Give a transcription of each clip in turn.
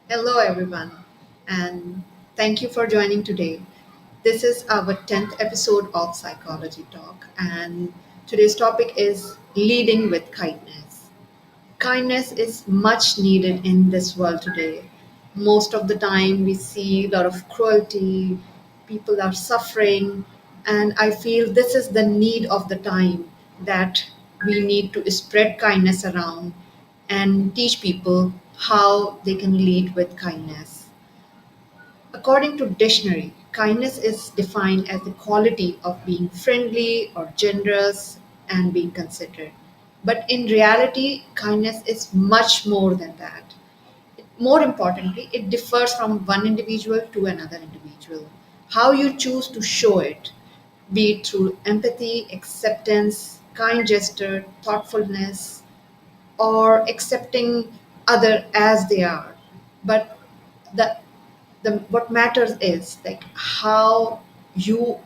Hello, everyone, and thank you for joining today. This is our 10th episode of Psychology Talk, and today's topic is leading with kindness. Kindness is much needed in this world today. Most of the time, we see a lot of cruelty, people are suffering, and I feel this is the need of the time that we need to spread kindness around and teach people how they can lead with kindness. According to dictionary, kindness is defined as the quality of being friendly or generous and being considerate. But in reality, kindness is much more than that. More importantly, it differs from one individual to another individual. How you choose to show it, be it through empathy, acceptance, kind gesture, thoughtfulness, or accepting other as they are. But the the what matters is like how you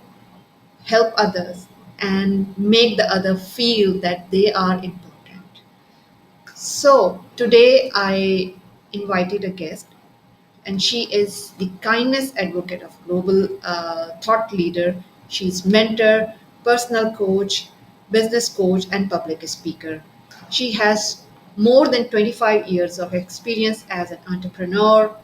help others and make the other feel that they are important. So today I invited a guest, and she is the kindness advocate of global thought leader. She's mentor, personal coach, business coach, and public speaker. She has more than 25 years of experience as an entrepreneur,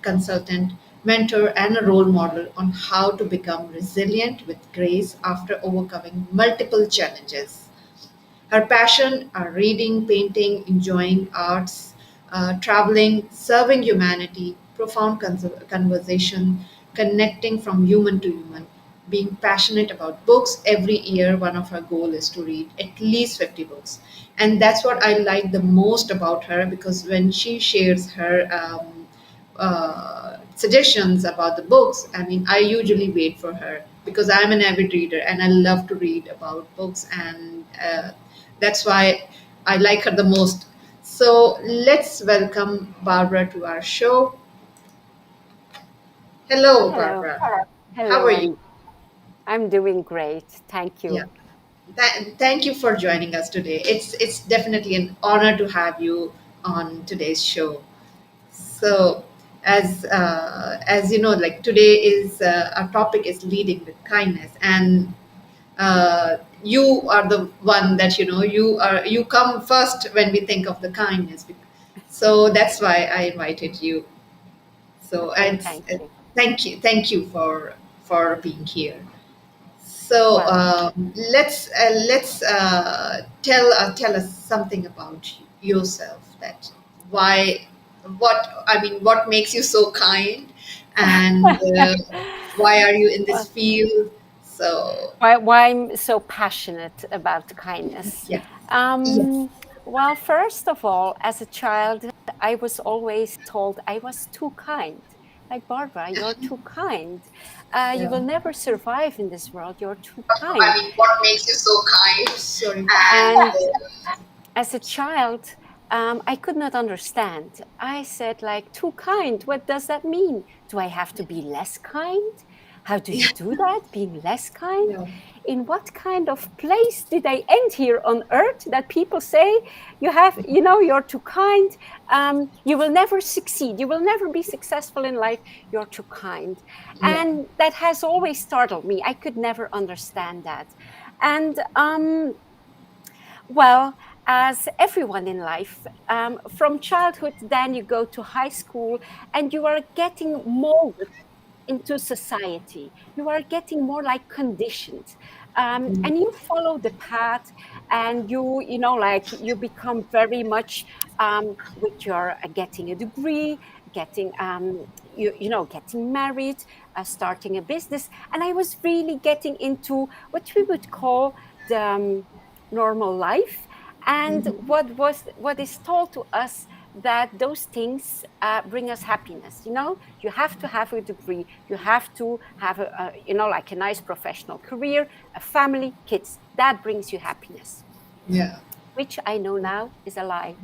consultant, mentor, and a role model on how to become resilient with grace after overcoming multiple challenges. Her passion are reading, painting, enjoying arts, traveling, serving humanity, profound conversation, connecting from human to human, being passionate about books. Every year, one of her goals is to read at least 50 books. And that's what I like the most about her, because when she shares her suggestions about the books, I mean, I usually wait for her because I'm an avid reader and I love to read about books, and that's why I like her the most. So let's welcome Barbara to our show. Hello, Hello. Barbara. How Hello. are you? I'm doing great. Thank Yeah. you. Thank you for joining us today. It's definitely an honor to have you on today's show. So, as you know, like today is our topic is leading with kindness, and you are the one that you come first when we think of the kindness. So that's why I invited you. So Okay, and thank you. thank you for being here. So Well, let's tell us something about yourself. That why what I mean what makes you so kind, and why are you in this well, field? So why I'm so passionate about kindness. yeah, yes, Um, well, first of all, as a child, I was always told I was too kind. Like, Barbara, you're too kind. You yeah. will never survive in this world. You're too I kind. mean, what makes you so kind? Sorry, and And as a child, I could not understand. I said, like, too kind. What does that mean? Do I have to be less kind? How do you do that? Being less kind? yeah, In what kind of place did I end here on earth that people say you're too kind? You will never succeed. You will never be successful in life. You're too kind. yeah, And that has always startled me. I could never understand that. And well, as everyone in life, from childhood, then you go to high school and you are getting molded into society. You are getting more like conditioned. And you follow the path and like you become very much with your getting a degree, getting, getting married, starting a business. And I was really getting into what we would call the normal life and what is told to us that those things bring us happiness. You have to have a degree, you have to have like a nice professional career, a family, kids. That brings you happiness, Yeah. which I know now is a lie.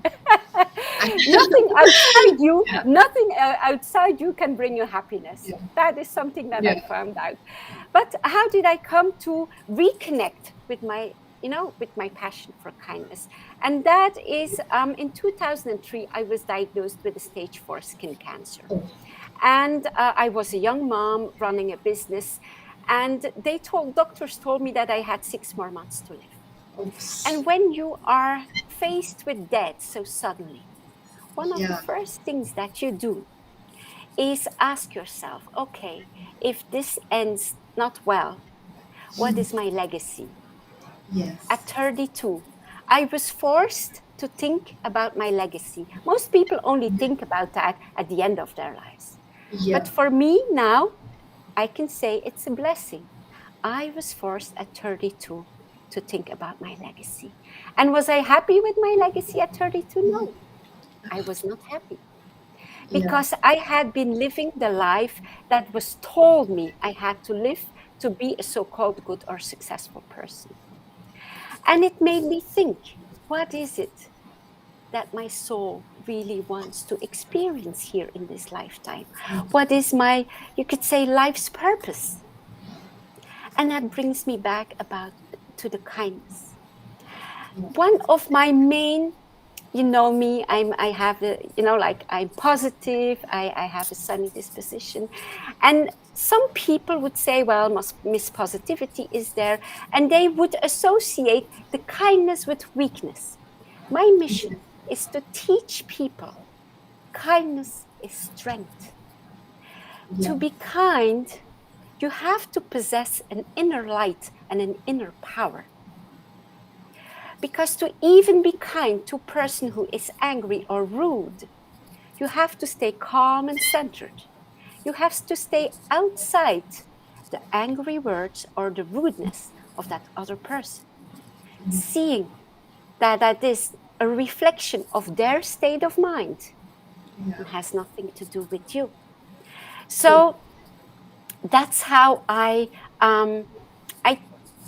Nothing outside you, Yeah. nothing outside you can bring you happiness. Yeah. That is something that I Yeah. found out. But how did I come to reconnect with my passion for kindness? And that is, in 2003, I was diagnosed with a stage 4 skin cancer. Oh. And I was a young mom running a business. And doctors told me that I had 6 more months to live. Oops. And when you are faced with death so suddenly, one of the Yeah. first things that you do is ask yourself, okay, if this ends not well, what is my legacy? Yes. At 32, I was forced to think about my legacy. Most people only Yeah. think about that at the end of their lives. But Yeah. for me now, I can say it's a blessing. I was forced at 32 to think about my legacy. And was I happy with my legacy at 32? No, I was not happy Yeah. because I had been living the life that was told me I had to live to be a so called good or successful person. And it made me think, what is it that my soul really wants to experience here in this lifetime? What is my, you could say, life's purpose? And that brings me back about to the kindness. One of my main, me, I have the, like I'm positive, I have a sunny disposition. And some people would say, well, Miss Positivity is there, and they would associate the kindness with weakness. My mission is to teach people kindness is strength. Yeah. To be kind, you have to possess an inner light and an inner power. Because to even be kind to a person who is angry or rude, you have to stay calm and centered. You have to stay outside the angry words or the rudeness of that other person, seeing that that is a reflection of their state of mind Yeah. and has nothing to do with you. True. So that's how I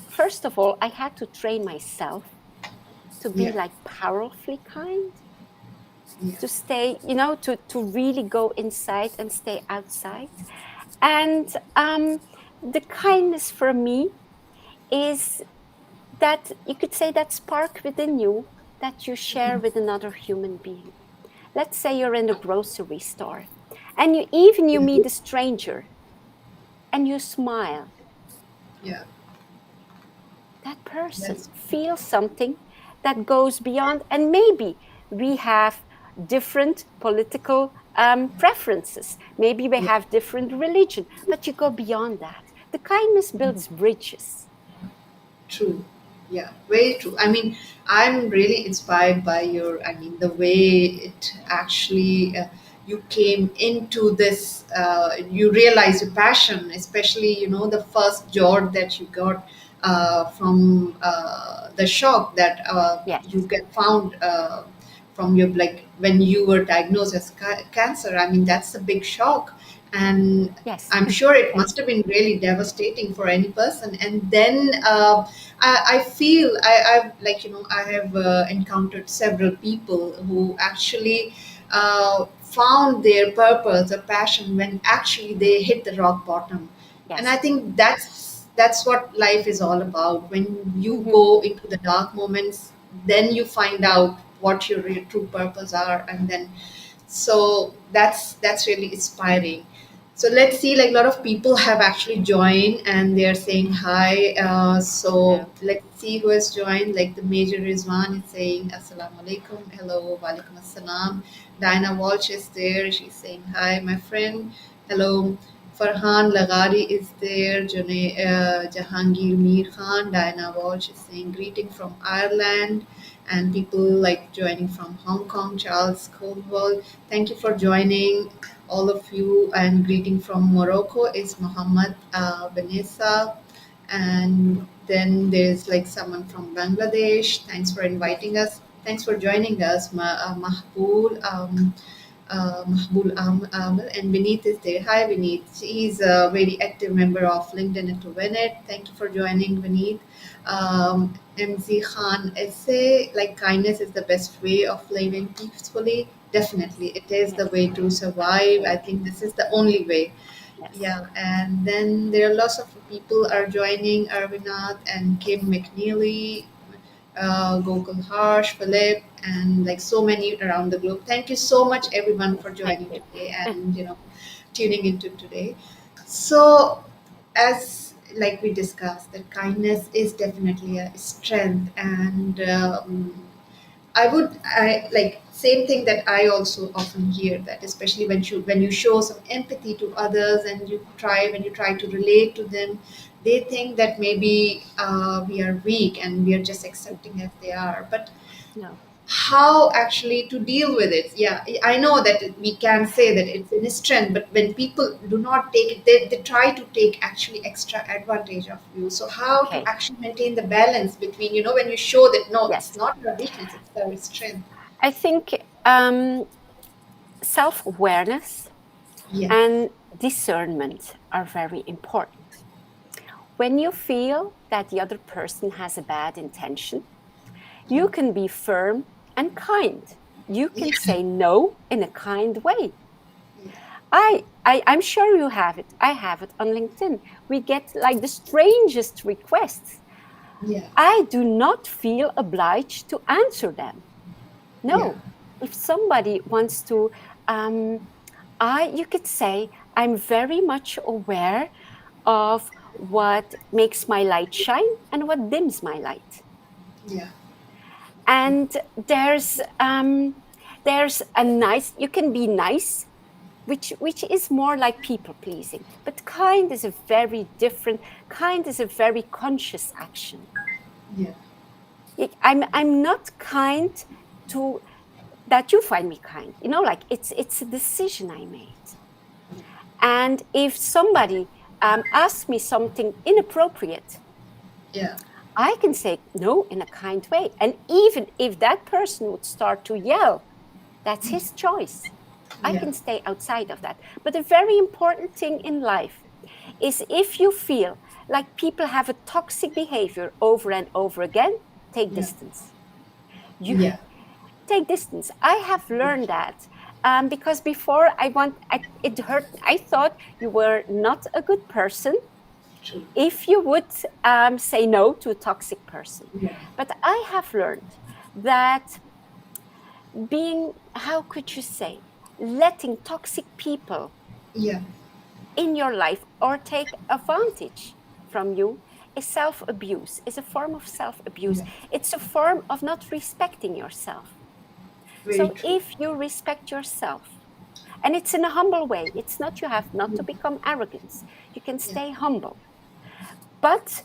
first of all, I had to train myself to be Yeah. like powerfully kind, Yeah. to stay, to really go inside and stay outside. And the kindness for me is that you could say that spark within you that you share with another human being. Let's say you're in a grocery store and you Yeah. meet a stranger and you smile. Yeah. That person That's feels something that goes beyond, and maybe we have different political preferences, maybe we yeah. have different religion, but you go beyond that. The kindness builds bridges. True. Yeah, very true. I mean, I'm really inspired by the way it actually, you came into this, you realize your passion, especially, the first job that you got from the shock that Yes, you get found from your, like, when you were diagnosed as cancer. I mean, that's a big shock. And yes, I'm sure it yes, must have been really devastating for any person. And then I feel I've, like, I have encountered several people who actually found their purpose or passion when actually they hit the rock bottom. And I yes. think that's what life is all about. When you Hmm. go into the dark moments, then you find out what your real true purpose are, and then so that's really inspiring. So let's see, like, a lot of people have actually joined and they're saying hi. So Hello. let's see who has joined. Like, the Major Rizwan is saying assalamu alaikum, hello, walaikum assalam. Diana Walsh is there, she's saying hi, my friend, hello. Farhan Lagari is there. Jahangir Mir Khan, Diana Walsh is saying greeting from Ireland, and people like joining from Hong Kong. Charles Colwell, thank you for joining, all of you. And greeting from Morocco is Muhammad Vanessa. And then there's like someone from Bangladesh. Thanks for inviting us. Thanks for joining us, Mahbul and Vineet is there. Hi, Vineet. He's a very active member of LinkedIn and to win it. Thank you for joining, Vineet. MZ Khan essay, like kindness is the best way of living peacefully. Definitely, it is the Yes, way to I survive. I think. think this is the only way. Yes, Yeah, and then there are lots of people are joining, Arvinath and Kim McNeely, Gokul Harsh, Philip, and like so many around the globe. Thank you so much, everyone, for thank joining you. today and tuning into today. So, as like we discussed, that kindness is definitely a strength, and I like same thing that I also often hear that, especially when you show some empathy to others and when you try to relate to them, they think that maybe we are weak and we are just accepting as they are. But No. how actually to deal with it? Yeah, I know that we can say that it's in strength, but when people do not take it, they try to take actually extra advantage of you. So how to Okay. actually maintain the balance between when you show that no, it's Yes. not your weakness, it's their strength. I think self awareness Yeah, and discernment are very important. When you feel that the other person has a bad intention, yeah, you can be firm and kind. You can yeah, say no in a kind way. yeah, I'm sure you have it. I have it on LinkedIn. We get like the strangest requests. yeah, I do not feel obliged to answer them. yeah, No. If somebody wants to, um, you could say, I'm very much aware of what makes my light shine and what dims my light. yeah, And there's a nice. You can be nice, which is more like people pleasing. But kind is a very different. Kind is a very conscious action. yeah, I'm not kind to that you find me kind. Like it's a decision I made. And if somebody asks me something inappropriate, yeah, I can say no in a kind way. And even if that person would start to yell, that's his choice. I yeah, can stay outside of that. But a very important thing in life is if you feel like people have a toxic behavior over and over again, take yeah, distance. You yeah, take distance. I have learned that because before it hurt. I thought you were not a good person true. if you would say no to a toxic person. Yeah, But I have learned that how could you say, letting toxic people yeah, in your life or take advantage from you is self abuse, is a form of self abuse. yeah, It's a form of not respecting yourself. very So true. if you respect yourself, and it's in a humble way, it's not you have not to become arrogant, you can Yeah, stay humble. But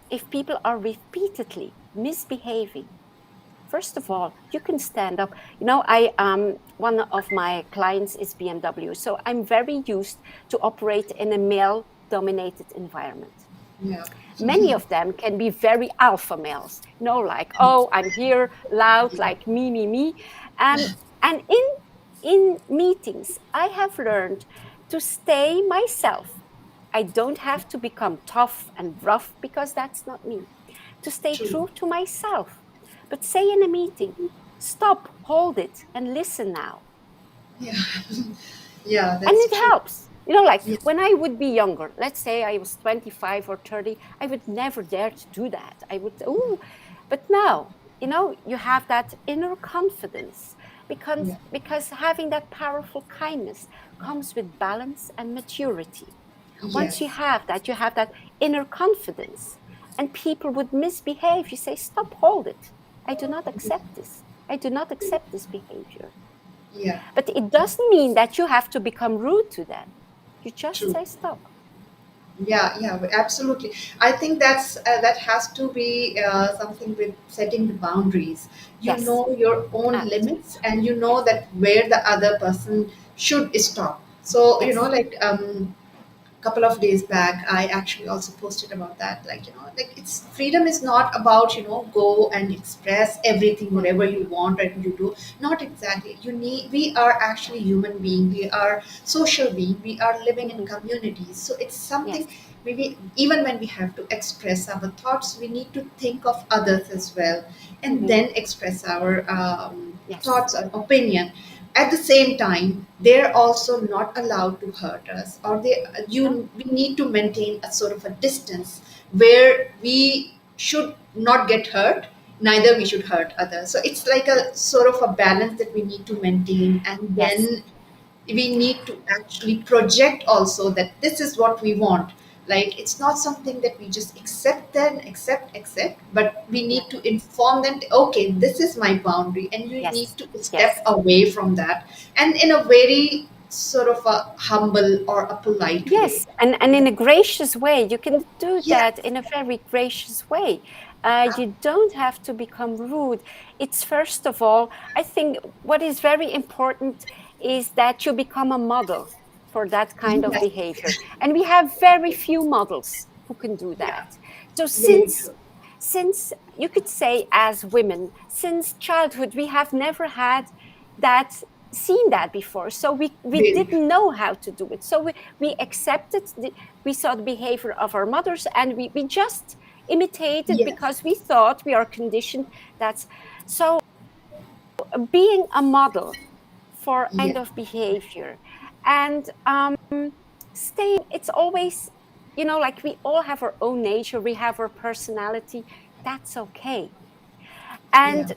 if people are repeatedly misbehaving, first of all, you can stand up. I one of my clients is BMW, so I'm very used to operate in a male-dominated environment. yeah, Many of them can be very alpha males, like, oh, I'm here, loud, yeah, like me. Um, and in meetings, I have learned to stay myself. I don't have to become tough and rough because that's not me. To stay true. true to myself. But say in a meeting, stop, hold it, and listen now. Yeah, yeah, And that's it true. helps. Like Yeah, when I would be younger, let's say I was 25 or 30, I would never dare to do that. I would, ooh, but now, you have that inner confidence yeah, because having that powerful kindness comes with balance and maturity. Once yes, you have that inner confidence, and people would misbehave, you say, stop, hold it. I do not accept this. I do not accept this behavior. yeah, But it doesn't mean that you have to become rude to them. You just true. say stop. Yeah, yeah, absolutely. I think that has to be something with setting the boundaries. You Yes, know your own absolutely. limits, and you know Yes, that where the other person should stop. So yes, like couple of days back, I actually also posted about that. Like, like it's freedom is not about, go and express everything, Yeah. whatever you want and you do. Not exactly. We are actually human being. We are social being. We are living in Hmm. communities. So it's something, Yes. maybe even when we have to express our thoughts, we need to think of others as well, and Hmm. then express our Yes. thoughts or opinion. At the same time, they're also not allowed to hurt us, or No. we need to maintain a sort of a distance where we should not get hurt, neither we should hurt others. So it's like a Yes. sort of a balance that we need to maintain, and Yes. then we need to actually project also that this is what we want. Like, it's not something that we just accept, then accept, but we Yeah. need to inform them, okay, this is my boundary, and you need Yes. to step Yes. away from that, and in a very sort of a humble or a polite way. Yes, and in a gracious way. You can do Yes. that in a very gracious way. You don't have to become rude. It's first of all, I think what is very important is that you become a model for that kind of Yes. behavior. And we have very few models who can do Yeah. that. So Very since true. since you could say as women, since childhood, we have never had that seen that before, so we Very true. didn't know how to do it, so we accepted we saw the behavior of our mothers, and we just imitated Yes. because we thought we are conditioned. That's so being a model for Yeah. kind of behavior, and staying, it's always, like we all have our own nature, we have our personality. That's okay. Yeah. And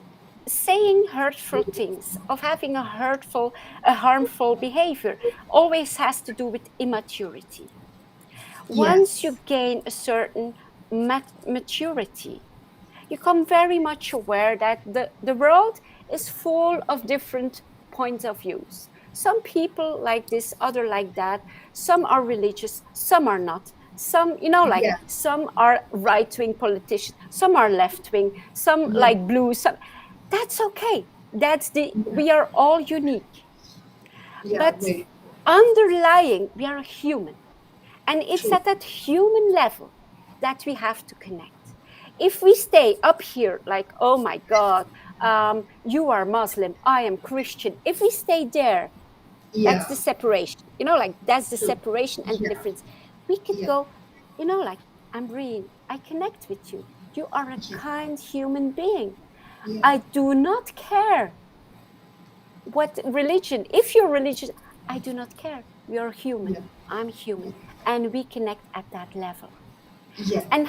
saying hurtful things, of having a harmful behavior, always has to do with immaturity. Once Yes. you gain a certain maturity, you become very much aware that the world is full of different points of views. Some people like this, other like that. Some are religious, some are not. Some, like Yeah. some are right-wing politicians, some are left-wing, some Yeah. like blue, some. That's okay. Yeah. We are all unique. Yeah. But Very underlying, we are human. And it's true. at that human level that we have to connect. If we stay up here, like, oh my God, you are Muslim, I am Christian, if we stay there, that's Yeah. the separation, like that's the True. separation and the Yeah. difference. We could Yeah. go, like, Ambreen, I connect with you. You are a Yeah. kind human being. Yeah. I do not care what religion, if you're religious, I do not care. You're human, Yeah. I'm human, and we connect at that level. Yeah. And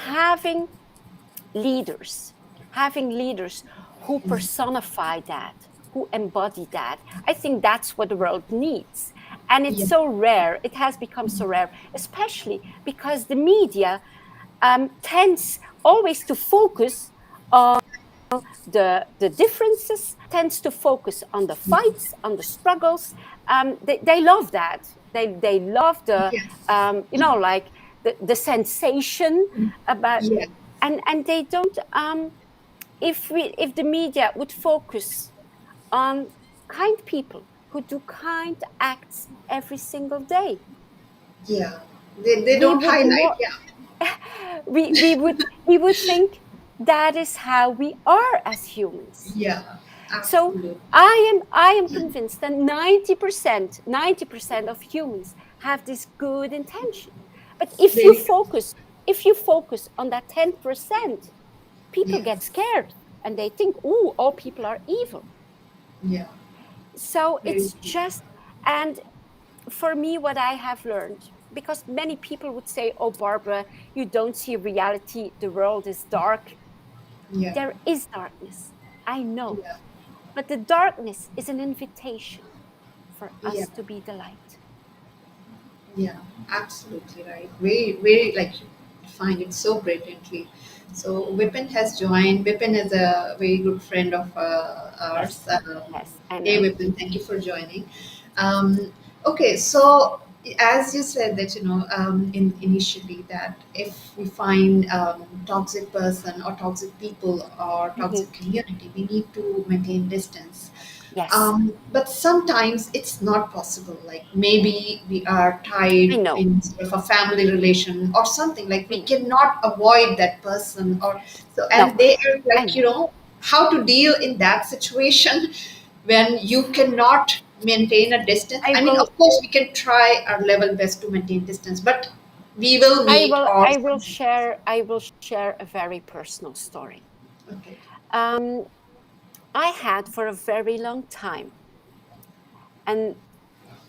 leaders having leaders who personify that, who embody that, I think that's what the world needs. And it's Yeah. so rare, it has become so rare, especially because the media tends always to focus on the differences, tends to focus on the fights, on the struggles. They love that. They love the, Yes. like the sensation about, Yeah. and they don't. If the media would focus on kind people who do kind acts every single day, Yeah. They we don't would highlight. more Yeah. we would think that is how we are as humans. Yeah. So Absolutely. I am convinced that 90% of humans have this good intention. But if you Very true. focus if you focus on that 10%, people Yeah. get scared and they think, oh, all people are evil. Yeah. So Very it's true. just, and for me, what I have learned, because many people would say, oh, Barbara, you don't see reality, the world is dark. Yeah. There is darkness, I know. Yeah. But the darkness is an invitation for Yeah. us to be the light. Yeah, absolutely right. Very, very, like, you find it so brilliantly. So Vipin has joined. Vipin is a very good friend of ours. Yes, yes, I Hey know. Vipin, thank you for joining. Okay, so as you said that, in initially, that if we find toxic person or toxic people or Mhm. toxic community, we need to maintain distance. Yes, But sometimes it's not possible. Like maybe we are I tied know. in sort of a family relation or something. Like we Mm. cannot avoid that person, or so. No, And they are I like, know. how to deal in that situation when you cannot maintain a distance. I I mean, will. of course, we can try our level best to maintain distance, but we will I meet will. or I will something. share. I will share a very personal story. Okay. Um, I had for a very long time an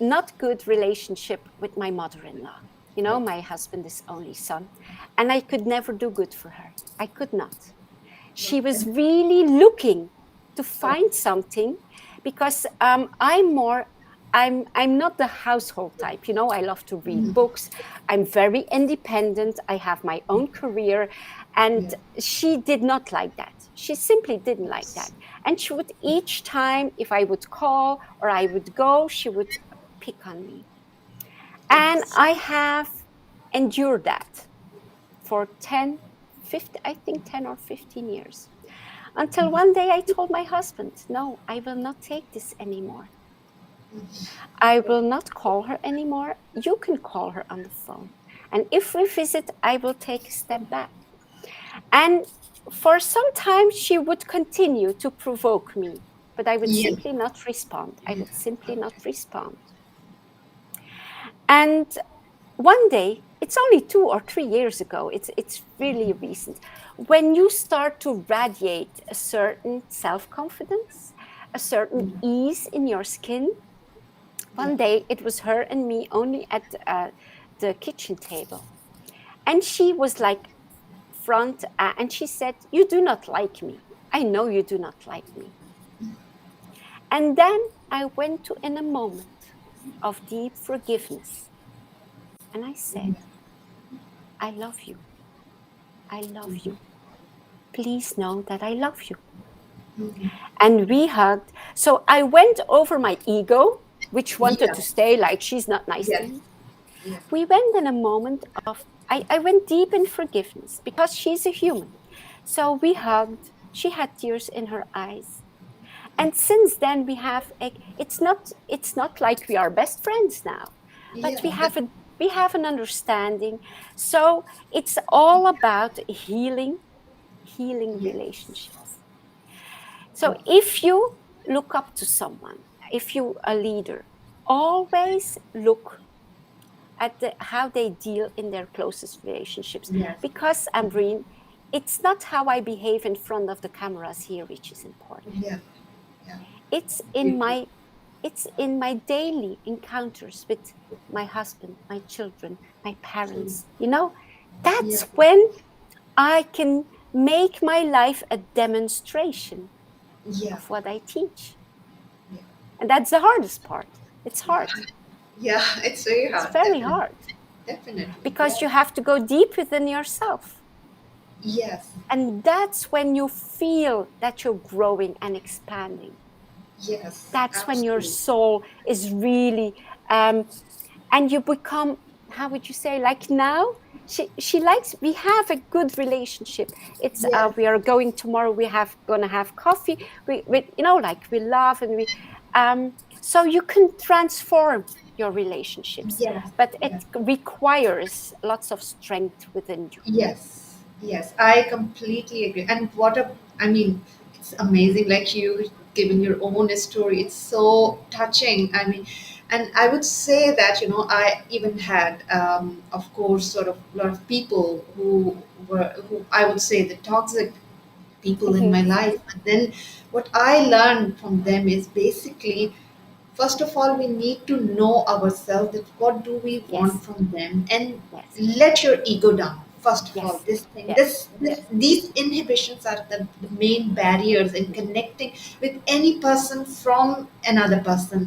not good relationship with my mother-in-law. You know, Okay. my husband is only son, and I could never do good for her. I could not. She Okay. was really looking to Okay. find something because I'm more. I'm not the household type, you know. I love to read Mhm. books. I'm very independent. I have my own career, and Yeah. she did not like that. She simply didn't like that. Yes. And she would each time, if I would call or I would go, she would pick on me. And Yes. I have endured that for 10, 50, I think 10 or 15 years. Until one day I told my husband, no, I will not take this anymore. I Okay. will not call her anymore. You can call her on the phone. And if we visit, I will take a step back. And for some time, she would continue to provoke me, but I would Yeah. simply not respond. I Yeah. would simply not Okay. respond. And one day, it's only 2 or 3 years ago, it's really recent, when you start to radiate a certain self-confidence, a certain Yeah. ease in your skin. Yeah. One day it was her and me only at the kitchen table, and she was like front and she said, you do not like me. I know you do not like me. And then I went to in a moment of deep forgiveness, and I said, I love you. I love you. Please know that I love you. Mhm. And we hugged. So I went over my ego, which wanted Yeah. to stay like she's not nice to Yes. me. Yeah. We went in a moment of, I went deep in forgiveness because she's a human. So we hugged. She had tears in her eyes. And since then it's not like we are best friends now, but Yeah. we have an understanding. So it's all about healing Yes. relationships. So if you look up to someone, if you a leader, always look at how they deal in their closest relationships. Yes. Because, Ambreen, it's not how I behave in front of the cameras here which is important. Yeah. Yeah. It's in Completely. my it's in my daily encounters with my husband, my children, my True. parents. You know, Yeah. that's when I can make my life a demonstration Yeah. of what I teach. Yeah. And that's the hardest part. It's Yeah. hard. Yeah. It's very It's hard. very Definitely. hard Definitely. because Yeah. you have to go deep within yourself. Yes. And that's when you feel that you're growing and expanding. Yes. That's when your Absolutely. soul is really, um, and you become, how would you say, like now? She likes, we have a good relationship. It's Yes. we are going tomorrow, gonna have coffee. We you know, like we laugh and so you can transform your relationships, Yes. but it Yes. requires lots of strength within you. Yes, yes, I completely agree. And I mean, it's amazing. Like you giving your own story, it's so touching. I mean, and I would say that, I even had, of course, sort of a lot of people who I would say the toxic people in Mhm. my life. But then what I learned from them is basically, first of all, we need to know ourselves, that what do we want Yes, from them, and yes, let your ego down. First of all, yes, this thing, yes, yes. these inhibitions are the main barriers in Mhm. connecting with any person from another person.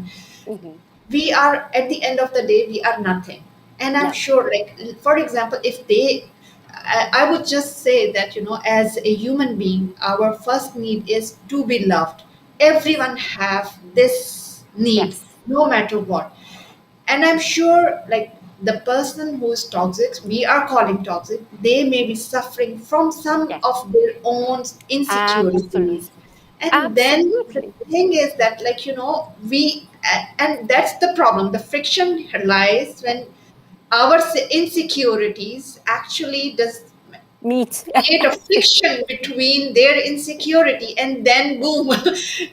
Mhm. We are, at the end of the day, we are nothing. And I'm No, sure, like, for example, if they I would just say that, as a human being, our first need is to be loved. yes, Everyone have this need, yes, no matter what. And I'm sure, like, the person who is toxic, we are calling toxic, they may be suffering from some yes. of their own insecurities. Absolutely. And then the Absolutely. thing is that, like, and that's the problem. The friction lies Yeah. when our insecurities actually does Meat. create a friction between their insecurity, and then boom,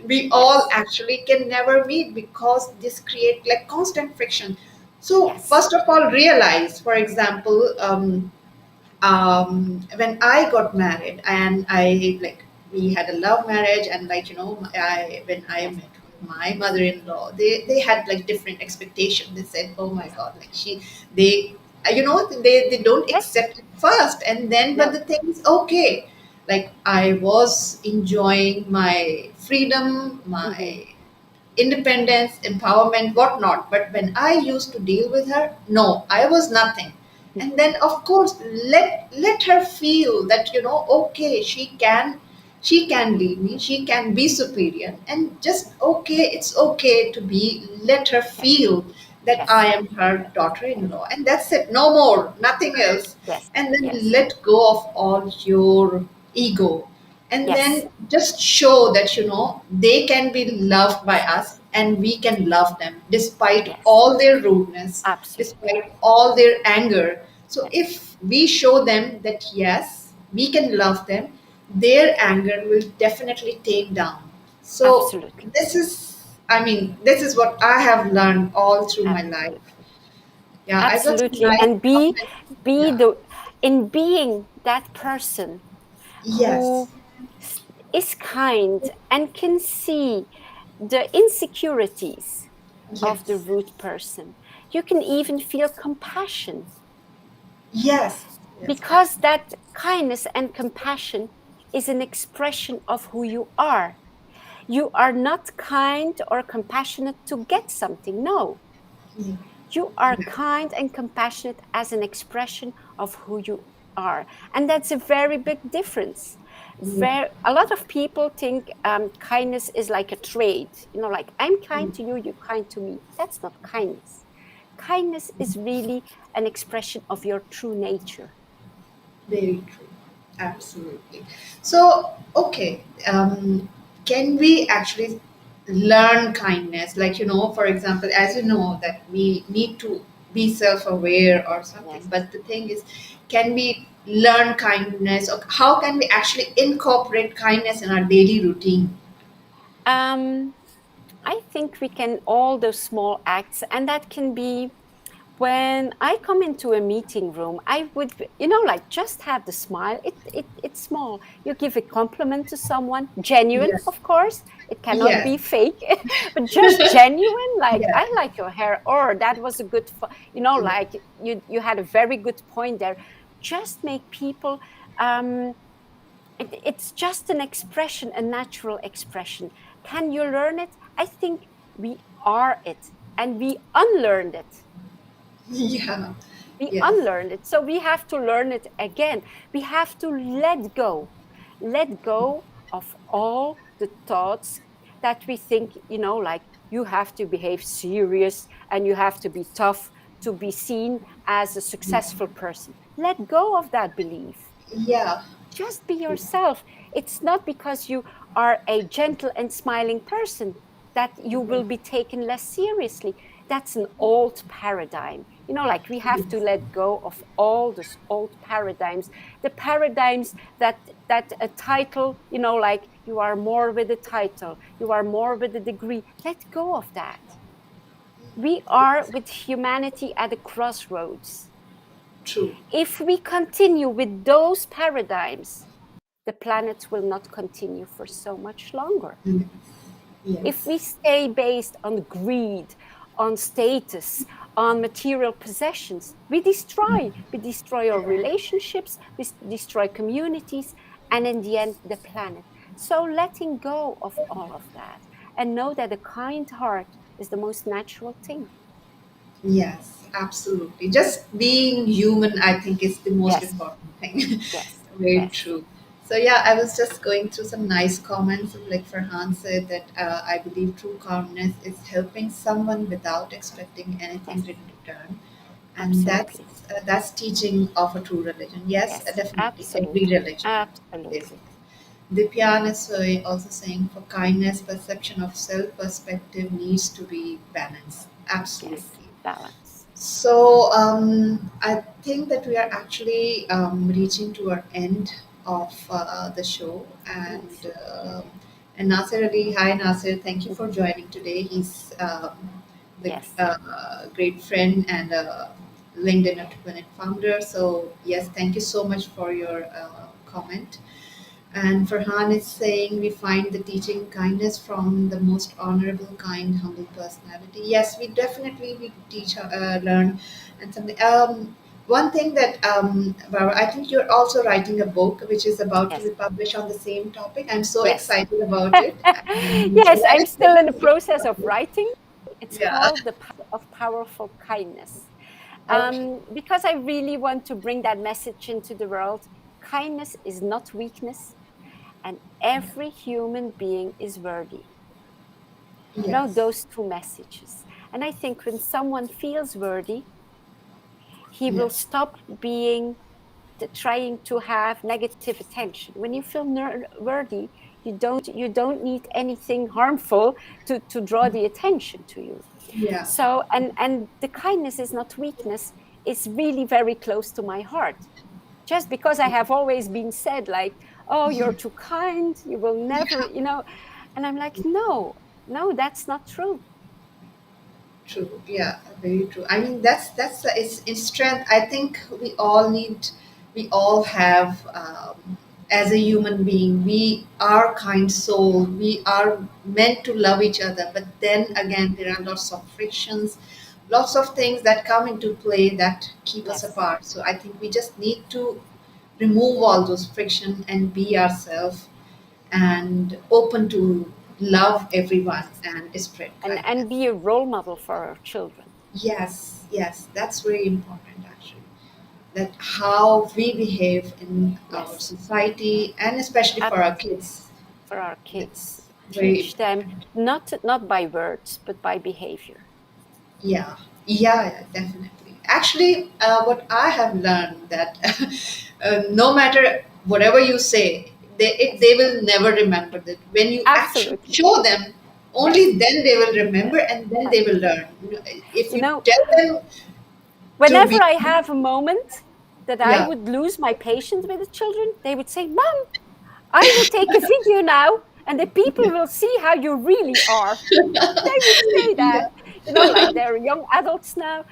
we all Yes. actually can never meet because this create like constant friction. So Yes. first of all, realize, for example, when I got married, and I like we had a love marriage, and like I when I Yes. met with my mother-in-law, they had like different expectations. They said, "Oh my Yes. God, like they they don't Yes. accept it first, and then but No. the thing is okay." Like I was enjoying my freedom, Hmm. my independence, empowerment, whatnot. But when I used to deal with her, no, I was nothing. And then of course let her feel that okay, she can lead me, she can be superior, and just okay, it's okay to be, let her Yes. feel that Yes. I am her Yes. daughter-in-law, and that's it, no more, nothing else. Yes. And then Yes. let go of all your ego, and Yes. then just show that they can be loved by us, and we can love them despite Yes. all their rudeness, Absolutely. despite all their anger. So Yes. if we show them that yes, we can love them, their anger will definitely take down. So Absolutely. this is what I have learned all through my life. Absolutely. Yeah, I got some Absolutely. nice And be yeah. the in being that person Yes. who s- is kind and can see the insecurities of the Yes. rude person. You can even feel compassion Yes. Yes, because absolutely. that kindness and compassion is an expression of who you are. You are not kind or compassionate to get something. No, Yeah. you are kind and compassionate as an expression of who you are. And that's a very big difference. Yeah. A lot of people think kindness is like a trade, like I'm kind to you, you're kind to me. That's not kindness. Kindness is really an expression of your true nature. Very true. Absolutely. So, okay, can we actually learn kindness? Like, for example, as you know, that we need to be self aware or something. Yes. But the thing is, can we learn kindness, or how can we actually incorporate kindness in our daily routine? Um, I think we can all those small acts, and that can be when I come into a meeting room, I would, like just have the smile. It's small. You give a compliment to someone, genuine, Yes. of course. It cannot Yes. be fake, but just genuine. Like Yes. I like your hair, or that was a good, Yes. like you had a very good point there. Just make people. Um, it's just an expression, a natural expression. Can you learn it? I think we are it, and we unlearned it. Yeah. We Yes. unlearned it. So we have to learn it again. We have to let go of all the thoughts that we think, like you have to behave serious and you have to be tough to be seen as a successful person. Let go of that belief. Yeah. Just be yourself. It's not because you are a gentle and smiling person that you will be taken less seriously. That's an old paradigm. Like we have to let go of all those old paradigms, the paradigms that a title, like you are more with a title, you are more with a degree. Let go of that. We are with humanity at a crossroads. True. If we continue with those paradigms, the planet will not continue for so much longer. Yes. If Yes. we stay based on greed, on status, on material possessions, we destroy. We destroy our relationships, we destroy communities, and in the end, the planet. So letting go of all of that and know that a kind heart is the most natural thing. Yes, absolutely. Just being human, I think, is the most Yes, important thing. yes, Very yes, true. So, yeah, I was just going through some nice comments. Like Farhan said, that I believe true calmness is helping someone without expecting anything yes, in return. And absolutely. that's teaching of a true religion. Yes, Yes, definitely. Every absolutely. religion is. Absolutely. Dipyan is also saying for kindness, perception of self perspective needs to be balanced. Yes, Absolutely. balance. So I think that we are actually reaching to our end of the show, Yes, and Nasir Ali, hi Nasir, thank you for joining today. He's the yes, great friend and LinkedIn entrepreneur founder. So yes, thank you so much for your comment. And Farhan is saying we find the teaching kindness from the most honorable, kind, humble personality. Yes, we definitely we teach, learn, and something. One thing that Barbara, I think you're also writing a book which is about to yes, be published on the same topic. I'm so yes. excited about it. And Yes, I'm still in the process of writing. It's yeah. called The Power of Powerful Kindness. Okay. Because I really want to bring that message into the world. Kindness is not weakness, and every human being is worthy. Yes. Those two messages. And I think when someone feels worthy, he will Yes. stop being trying to have negative attention. When you feel worthy, you don't need anything harmful to draw the attention to you. Yeah. So and the kindness is not weakness, is really very close to my heart. Just because I have always been said like, oh, you're too kind, you will never, and I'm like, no, no, that's not true. True. Yeah, very true. I mean, that's it's strength. I think we all have, as a human being, we are kind soul. We are meant to love each other. But then again, there are lots of frictions, lots of things that come into play that keep us Yes, apart. So I think we just need to remove all those friction and be ourselves and open to love everyone yes, and spread and kindness. be a role model for our children. Yes, yes, that's very important actually. That how we behave in our Yes, society and especially for our absolutely. kids. For our kids, That's very teach them important. not by words but by behavior. Yeah, yeah, yeah, definitely. Actually, what I have learned that no matter whatever you say, Yes, they will never remember that. When you actually absolutely. show them, Yes, only then they will remember yes, and then they will absolutely. learn. If You you know, tell them to whenever be, I have a moment that I yeah, would lose my patience with the children, they would say, Mom, I will take a video now and the people will see how you really are. They would say that, yeah, like they're young adults now,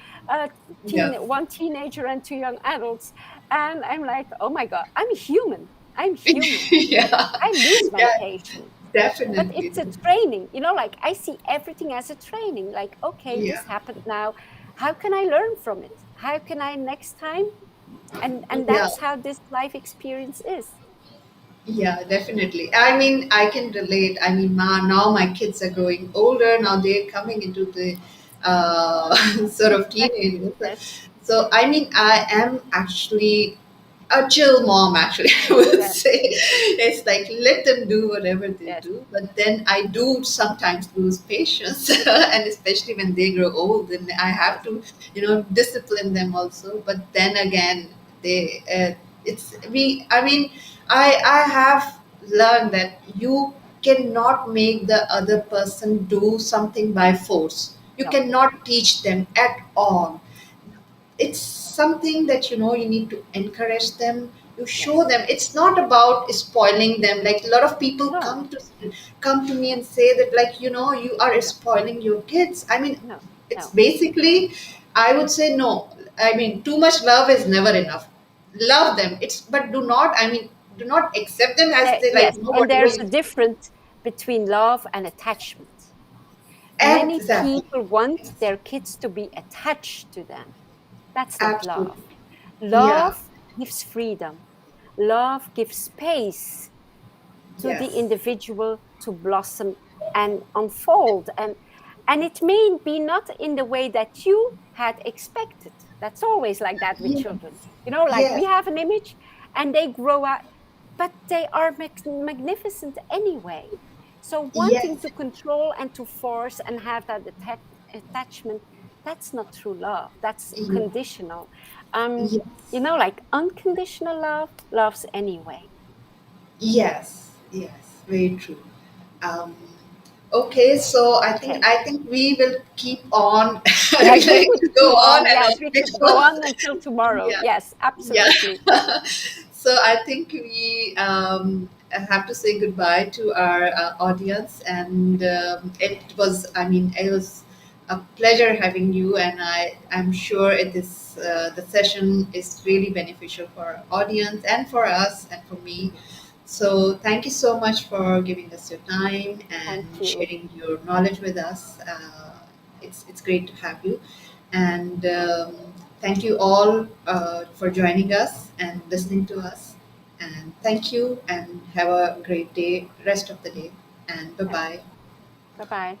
yeah. one teenager and two young adults. And I'm like, oh my God, I'm human. I'm human. Yeah, I lose my yeah, patience. But definitely. it's a training, like I see everything as a training. Like, okay, Yeah, this happened now. How can I learn from it? How can I next time? And yeah, that's how this life experience is. yeah, definitely. I mean, I can relate. I mean, now my kids are growing older. Now they're coming into the sort of teenagers. Yes, So, I mean, I am actually a chill mom, actually, I would yes, say. It's like let them do whatever they yes, do. But then I do sometimes lose patience, and especially when they grow old, then I have yes, to, discipline them also. But then again, it's we. I mean, I have learned that you cannot make the other person do something by force. You no, cannot teach them at all. It's something that you need to encourage them. You show yes, them. It's not about spoiling them. Like a lot of people no, come to me and say that, like, you are no, spoiling your kids. I mean, no, it's no. basically, I would say no. I mean, too much love is never enough. Love them. It's but do not accept them as they, like, Yes, and whatever there's you a say. difference between love and attachment. Many Exactly. people want Yes. their kids to be attached to them. That's not love. Absolutely. Yeah. Love gives freedom. Love gives space to the Yes. individual to blossom and unfold. And it may be not in the way that you had expected. That's always like that with Yeah. children. Like we Yes. have an image and they grow up, but they are magnificent anyway. So wanting Yes. to control and to force and have that attachment, that's not true love. That's Yeah. conditional. Um, Yes. like unconditional love loves anyway. Yes. Yes, very true. Um, okay, so Okay. I think we will keep on. Yes, We we like could to go keep on on. and Yes, on we could go because on until tomorrow. yeah, Yes, yeah. absolutely. So I think we have to say goodbye to our audience, and it was, I mean, it was a pleasure having you, and I'm sure the session is really beneficial for our audience and for us and for me. So thank you so much for giving us your time and Thank you. sharing your knowledge with us. It's great to have you, and thank you all for joining us and listening to us. And thank you, and have a great day, rest of the day. And bye Yes. bye. Bye bye.